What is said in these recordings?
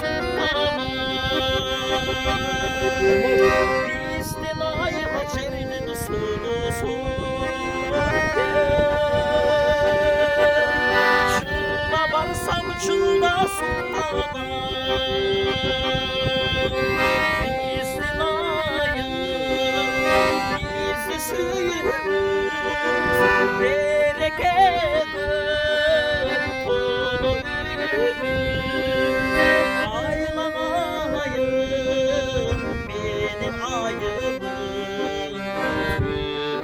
sultanım. İstinayı Hacer'in sulusu. Çılda varsam çılda sultanım. İstinayı bizi suyumuz berekedir kulu ümit. Aylanayım benim ayımın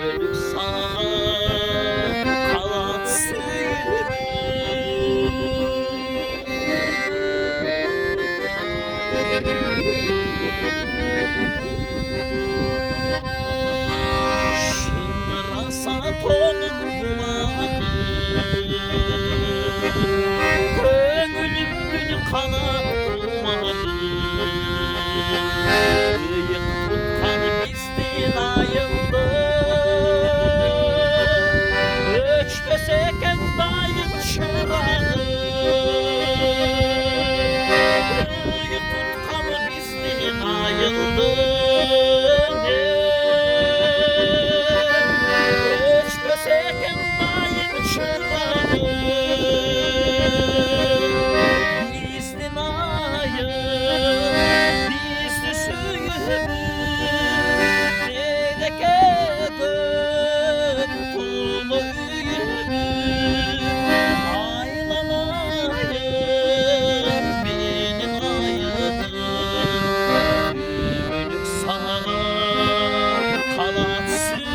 ölük sana kalan suyumuz. Şınrasa tonun bulağı gönlümün kana bulmadı. Bıyık tutkan istinayımdı. Öçmeseken daim çırağı. Bıyık tutkan istinayımdı. Öçmeseken daim çırağı. İstinayım bizde suyumuz berekedir kulu ümit. Aylanayım benim ayımın ölük sana kalan suyumuz.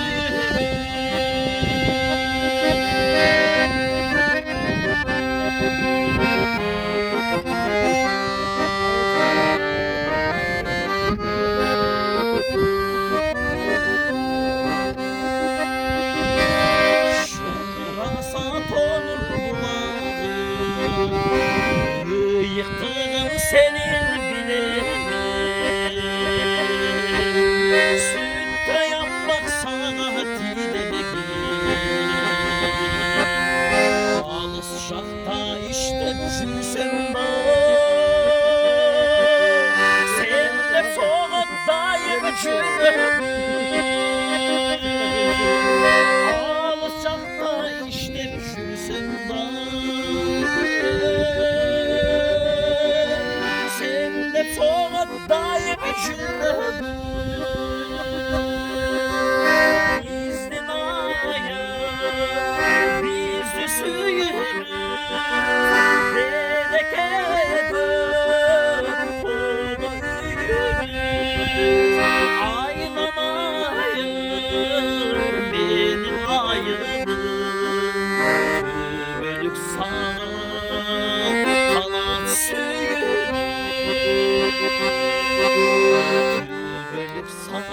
Şınrasa tonur bulağı yıktığım senin bileğin. Sütte yapmak sana dileğim. Alış şahta işte düşürsen de sen de soğuk daim çürümüş. Alış şahta işte düşürsen de sen de soğuk daim çürümüş. İstinayım bizde suyumuz berekedir kulu ümit. Aylanayım benim ayımın ölük sana kalan suyumuz. Ölük sana